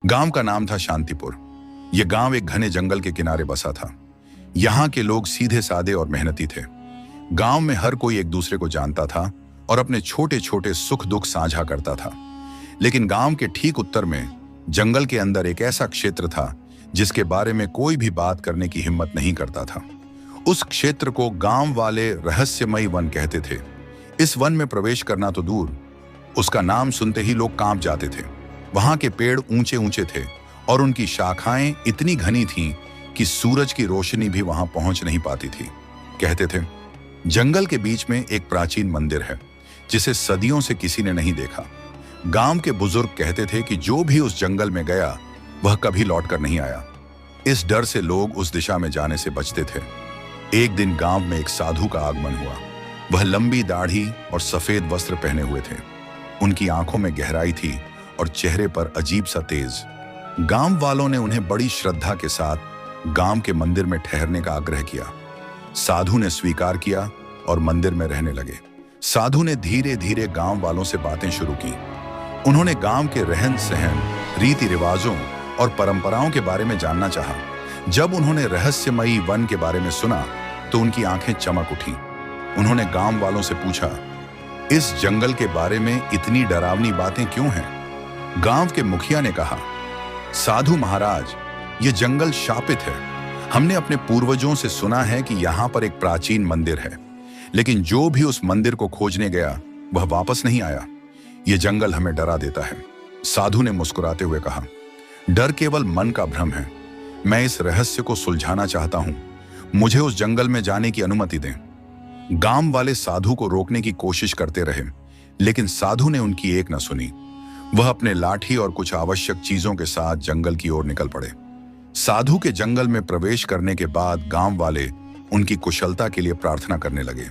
गांव का नाम था शांतिपुर। यह गांव एक घने जंगल के किनारे बसा था। यहाँ के लोग सीधे सादे और मेहनती थे। गांव में हर कोई एक दूसरे को जानता था और अपने छोटे छोटे सुख दुख साझा करता था। लेकिन गांव के ठीक उत्तर में जंगल के अंदर एक ऐसा क्षेत्र था जिसके बारे में कोई भी बात करने की हिम्मत नहीं करता था। उस क्षेत्र को गांव वाले रहस्यमयी वन कहते थे। इस वन में प्रवेश करना तो दूर, उसका नाम सुनते ही लोग कांप जाते थे। वहां के पेड़ ऊंचे ऊंचे थे और उनकी शाखाएं इतनी घनी थीं कि सूरज की रोशनी भी वहां पहुंच नहीं पाती थी। कहते थे जंगल के बीच में एक प्राचीन मंदिर है जिसे सदियों से किसी ने नहीं देखा। गांव के बुजुर्ग कहते थे कि जो भी उस जंगल में गया वह कभी लौटकर नहीं आया। इस डर से लोग उस दिशा में जाने से बचते थे। एक दिन गांव में एक साधु का आगमन हुआ। वह लंबी दाढ़ी और सफेद वस्त्र पहने हुए थे। उनकी आंखों में गहराई थी और चेहरे पर अजीब सा तेज। गांव वालों ने उन्हें बड़ी श्रद्धा के साथ गांव के मंदिर में ठहरने का आग्रह किया। साधु ने स्वीकार किया और मंदिर में रहने लगे। साधु ने धीरे धीरे गांव वालों से बातें शुरू की। उन्होंने गांव के रहन सहन, रीति रिवाजों और परंपराओं के बारे में जानना चाहा। जब उन्होंने रहस्यमयी वन के बारे में सुना तो उनकी आंखें चमक उठी। उन्होंने गांव वालों से पूछा, इस जंगल के बारे में इतनी डरावनी बातें क्यों हैं? गांव के मुखिया ने कहा, साधु महाराज, ये जंगल शापित है। हमने अपने पूर्वजों से सुना है कि यहाँ पर एक प्राचीन मंदिर है, लेकिन जो भी उस मंदिर को खोजने गया वह वापस नहीं आया। ये जंगल हमें डरा देता है। साधु ने मुस्कुराते हुए कहा, डर केवल मन का भ्रम है। मैं इस रहस्य को सुलझाना चाहता हूं। मुझे उस जंगल में जाने की अनुमति दें। गांव वाले साधु को रोकने की कोशिश करते रहे, लेकिन साधु ने उनकी एक न सुनी। वह अपने लाठी और कुछ आवश्यक चीजों के साथ जंगल की ओर निकल पड़े। साधु के जंगल में प्रवेश करने के बाद गांव वाले उनकी कुशलता के लिए प्रार्थना करने लगे।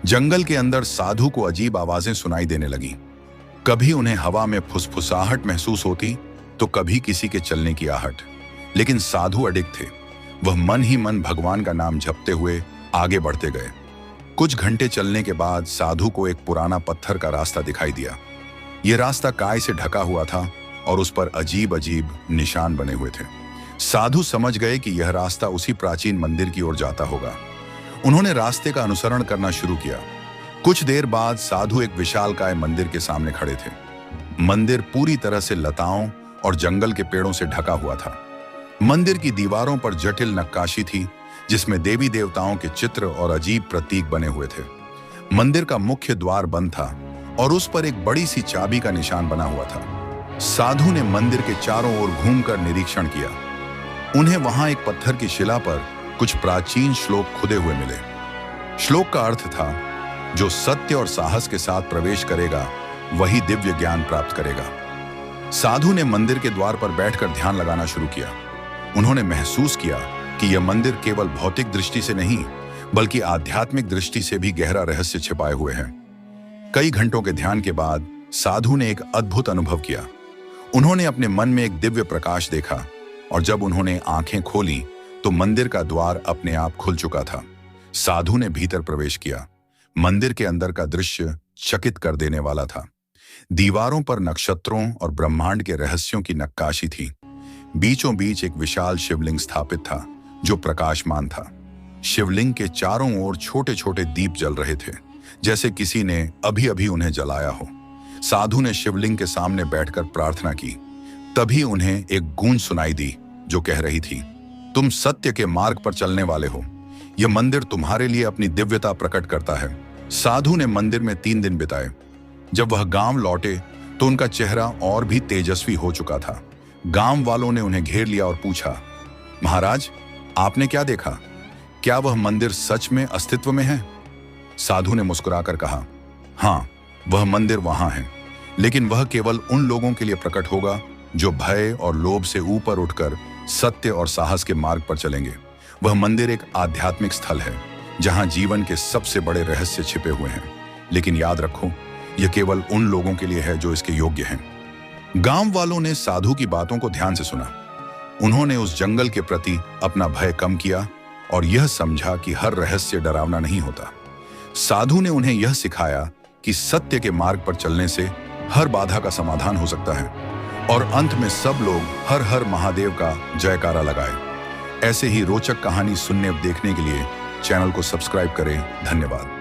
जंगल के अंदर साधु को अजीब आवाजें सुनाई देने लगी। कभी उन्हें हवा में फुसफुसाहट महसूस होती तो कभी किसी के चलने की आहट। लेकिन साधु अडिग थे। वह मन ही मन भगवान का नाम जपते हुए आगे बढ़ते गए। कुछ घंटे चलने के बाद साधु को एक पुराना पत्थर का रास्ता दिखाई दिया। यह रास्ता काई से ढका हुआ था और उस पर अजीब अजीब निशान बने हुए थे। साधु समझ गए कि यह रास्ता उसी प्राचीन मंदिर की ओर जाता होगा। उन्होंने रास्ते का अनुसरण करना शुरू किया। कुछ देर बाद साधु एक विशालकाय मंदिर के सामने खड़े थे। मंदिर पूरी तरह से लताओं और जंगल के पेड़ों से ढका हुआ था। मंदिर की दीवारों पर जटिल नक्काशी थी जिसमें देवी देवताओं के चित्र और अजीब प्रतीक बने हुए थे। मंदिर का मुख्य द्वार बंद था और उस पर एक बड़ी सी चाबी का निशान बना हुआ था। साधु ने मंदिर के चारों ओर घूमकर निरीक्षण किया। उन्हें वहां एक पत्थर की शिला पर कुछ प्राचीन श्लोक खुदे हुए मिले। श्लोक का अर्थ था, जो सत्य और साहस के साथ प्रवेश करेगा वही दिव्य ज्ञान प्राप्त करेगा। साधु ने मंदिर के द्वार पर बैठकर ध्यान लगाना शुरू किया। उन्होंने महसूस किया कि यह मंदिर केवल भौतिक दृष्टि से नहीं बल्कि आध्यात्मिक दृष्टि से भी गहरा रहस्य छिपाए हुए है। कई घंटों के ध्यान के बाद साधु ने एक अद्भुत अनुभव किया। उन्होंने अपने मन में एक दिव्य प्रकाश देखा और जब उन्होंने आंखें खोली तो मंदिर का द्वार अपने आप खुल चुका था। साधु ने भीतर प्रवेश किया। मंदिर के अंदर का दृश्य चकित कर देने वाला था। दीवारों पर नक्षत्रों और ब्रह्मांड के रहस्यों की नक्काशी थी। बीचों बीच एक विशाल शिवलिंग स्थापित था जो प्रकाशमान था। शिवलिंग के चारों ओर छोटे छोटे दीप जल रहे थे, जैसे किसी ने अभी अभी उन्हें जलाया हो। साधु ने शिवलिंग के सामने बैठकर प्रार्थना की। तभी उन्हें एक गूंज सुनाई दी जो कह रही थी, तुम सत्य के मार्ग पर चलने वाले हो। यह मंदिर तुम्हारे लिए अपनी दिव्यता प्रकट करता है। साधु ने मंदिर में 3 दिन बिताए। जब वह गांव लौटे तो उनका चेहरा और भी तेजस्वी हो चुका था। गांव वालों ने उन्हें घेर लिया और पूछा, महाराज, आपने क्या देखा? क्या वह मंदिर सच में अस्तित्व में है? साधु ने मुस्कुराकर कहा, हाँ, वह मंदिर वहां है, लेकिन वह केवल उन लोगों के लिए प्रकट होगा जो भय और लोभ से ऊपर उठकर सत्य और साहस के मार्ग पर चलेंगे। वह मंदिर एक आध्यात्मिक स्थल है जहां जीवन के सबसे बड़े रहस्य छिपे हुए हैं, लेकिन याद रखो, यह केवल उन लोगों के लिए है जो इसके योग्य हैं। गांव वालों ने साधु की बातों को ध्यान से सुना। उन्होंने उस जंगल के प्रति अपना भय कम किया और यह समझा कि हर रहस्य डरावना नहीं होता। साधु ने उन्हें यह सिखाया कि सत्य के मार्ग पर चलने से हर बाधा का समाधान हो सकता है। और अंत में सब लोग हर हर महादेव का जयकारा लगाए। ऐसे ही रोचक कहानी सुनने और देखने के लिए चैनल को सब्सक्राइब करें। धन्यवाद।